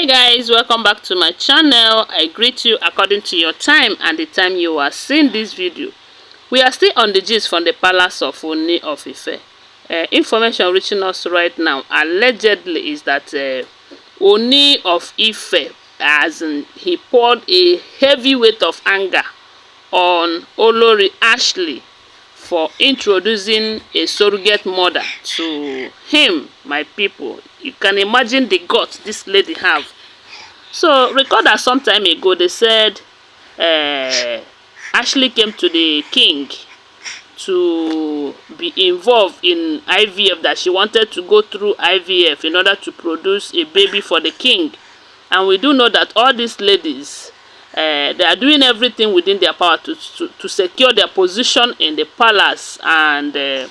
Guys, welcome back to my channel. I greet you according to your time and the time you are seeing this video. We are still on the gist from the palace of Ooni of Ife. Information reaching us right now allegedly is that Ooni of Ife, as in, he poured a heavy weight of anger on Olori Ashley for introducing a surrogate mother to him. My people, you can imagine the guts this lady have. So recall that some time ago they said Ashley came to the king to be involved in IVF, that she wanted to go through IVF in order to produce a baby for the king. And we do know that all these ladies, they are doing everything within their power to secure their position in the palace, and the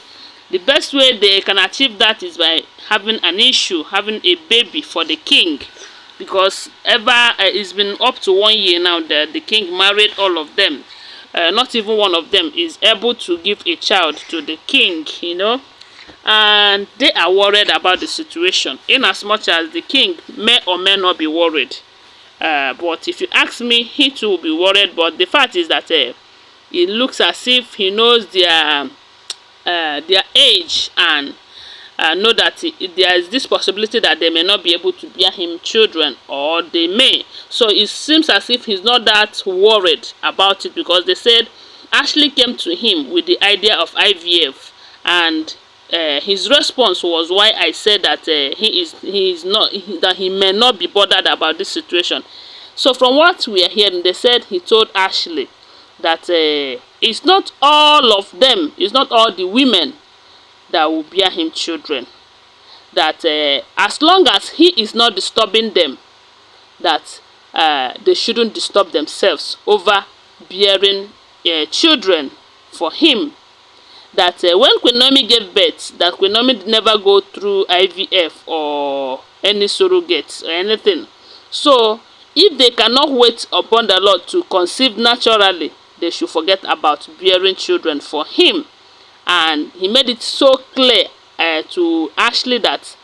best way they can achieve that is by having an issue, having a baby for the king. Because it's been up to 1 year now that the king married all of them. Not even one of them is able to give a child to the king, you know. And they are worried about the situation, in as much as the king may or may not be worried. But if you ask me, he too will be worried. But the fact is that it looks as if he knows their age, and know that there is this possibility that they may not be able to bear him children, or they may. So it seems as if he's not that worried about it, because they said Ashley came to him with the idea of IVF, and his response was why I said that he may not be bothered about this situation. So from what we are hearing, they said he told Ashley that it's not all of them, it's not all the women that will bear him children. That as long as he is not disturbing them, that they shouldn't disturb themselves over bearing children for him. That when Queen Naomi gave birth, that Queen Naomi never go through IVF or any surrogates or anything. So if they cannot wait upon the Lord to conceive naturally, they should forget about bearing children for him. And he made it so clear to Ashley that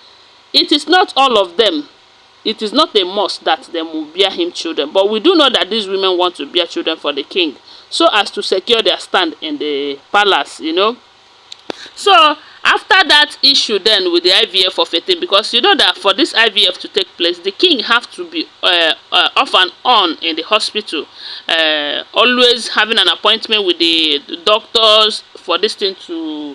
it is not all of them. It is not a must that they will bear him children. But we do know that these women want to bear children for the king, so as to secure their stand in the palace, you know. So after that issue then with the IVF of a thing, because you know that for this IVF to take place, the king have to be off and on in the hospital, always having an appointment with the doctors for this thing to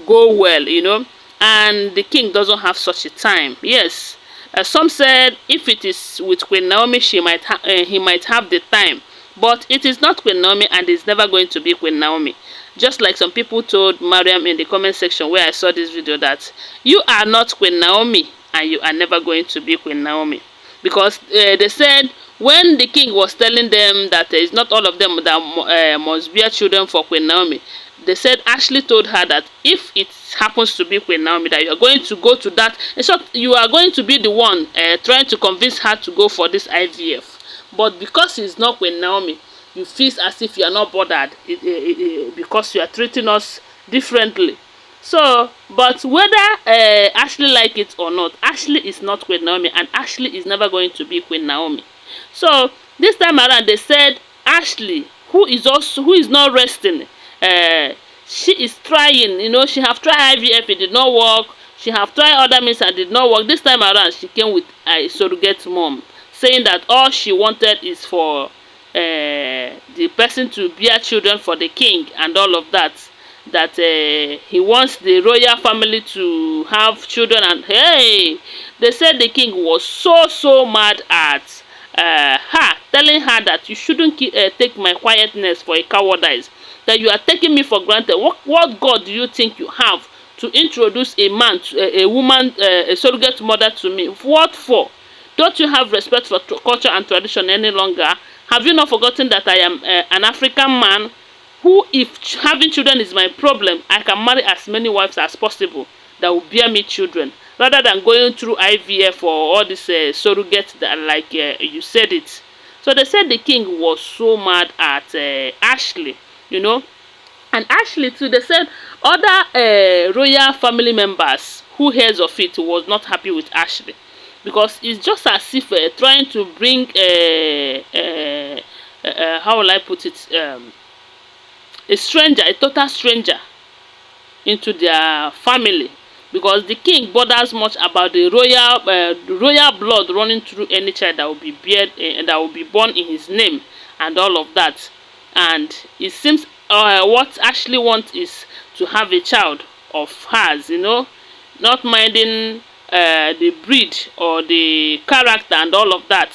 go well, you know. And the king doesn't have such a time. Yes, some said if it is with Queen Naomi, he might have the time, but it is not Queen Naomi, and it's never going to be Queen Naomi. Just like some people told Mariam in the comment section where I saw this video that you are not Queen Naomi and you are never going to be Queen Naomi. Because they said when the king was telling them that it's not all of them that must bear children for Queen Naomi, they said Ashley told her that if it happens to be Queen Naomi, that you are going to go to that. In short, you are going to be the one trying to convince her to go for this IVF. But because it's not Queen Naomi, you feel as if you are not bothered because you are treating us differently. So, but whether Ashley like it or not, Ashley is not Queen Naomi, and Ashley is never going to be Queen Naomi. So this time around, they said Ashley, who is not resting, she is trying. You know, she have tried IVF, it did not work. She have tried other means and did not work. This time around, she came with a surrogate mom, saying that all she wanted is for the person to bear children for the king and all of that. That he wants the royal family to have children. And hey, they said the king was so mad at her, telling her that you shouldn't take my quietness for a cowardice, that you are taking me for granted. What God do you think you have to introduce a man, a woman, a surrogate mother to me? What for? Don't you have respect for culture and tradition any longer? Have you not forgotten that I am an African man who, if having children is my problem, I can marry as many wives as possible that will bear me children, rather than going through IVF or all this surrogates that, like you said it. So they said the king was so mad at Ashley, you know. And Ashley too, they said other royal family members who hears of it was not happy with Ashley. because it's just as if trying to bring how will I put it, a stranger, a total stranger into their family, because the king bothers much about the royal blood running through any child that will be that will be born in his name and all of that. And it seems what Ashley wants is to have a child of hers, you know, not minding the breed or the character and all of that.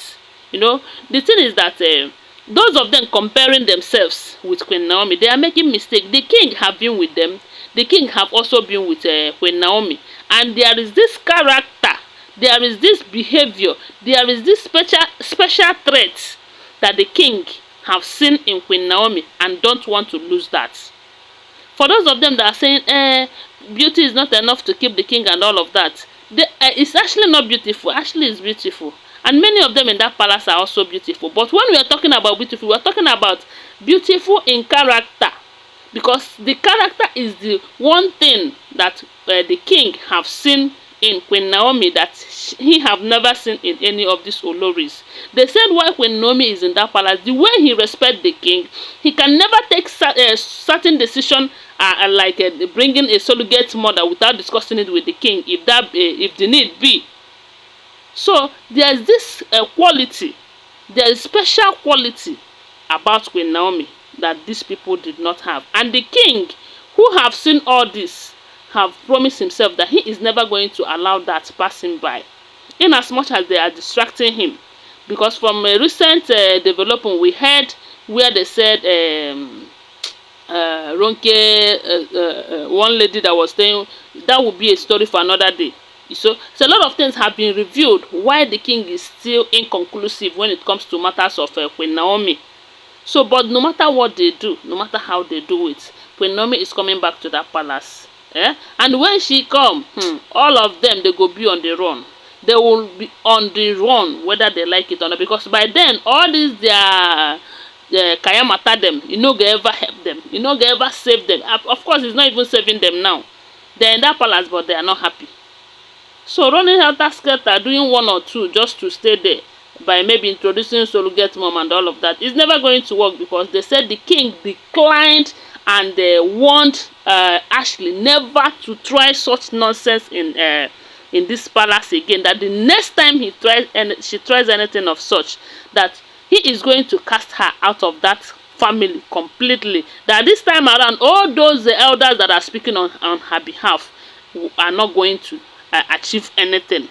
You know, the thing is that those of them comparing themselves with Queen Naomi, they are making mistake. The king have been with them. The king have also been with Queen Naomi, and there is this character, there is this behavior, there is this special trait that the king have seen in Queen Naomi and don't want to lose that. For those of them that are saying beauty is not enough to keep the king and all of that, it's actually not beautiful. Actually, it's beautiful, and many of them in that palace are also beautiful. But when we are talking about beautiful, we are talking about beautiful in character, because the character is the one thing that the king have seen in Queen Naomi that he have never seen in any of these Olories. They said while Queen Naomi is in that palace, the way he respect the king, he can never take certain decision like bringing a surrogate mother without discussing it with the king, if the need be. So there is this quality, there is special quality about Queen Naomi that these people did not have. And the king, who have seen all this, have promised himself that he is never going to allow that passing by, in as much as they are distracting him. Because from a recent development we heard where they said Ronke, one lady that was saying that would be a story for another day. So a lot of things have been revealed why the king is still inconclusive when it comes to matters of Queen Naomi. So, but no matter what they do, no matter how they do it, Queen Naomi is coming back to that palace. And when she come, all of them, they go be on the run. They will be on the run, whether they like it or not. Because by then, all these their kayamata them, you no go ever help them. You no go ever save them. Of course, it's not even saving them now. They're in that palace, but they are not happy. So running helter skelter, doing one or two just to stay there, by maybe introducing surrogate mom and all of that, is never going to work, because they said the king declined and warned Ashley never to try such nonsense in this palace again, that the next time she tries anything of such, that he is going to cast her out of that family completely. That this time around, all those elders that are speaking on her behalf are not going to achieve anything.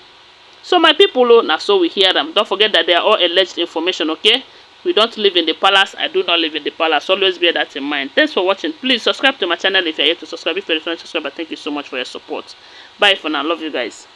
So my people, now so we hear them. Don't forget that they are all alleged information, okay? We don't live in the palace. I do not live in the palace. Always bear that in mind. Thanks for watching. Please subscribe to my channel if you're yet to subscribe. If you're not subscribed, thank you so much for your support. Bye for now. Love you guys.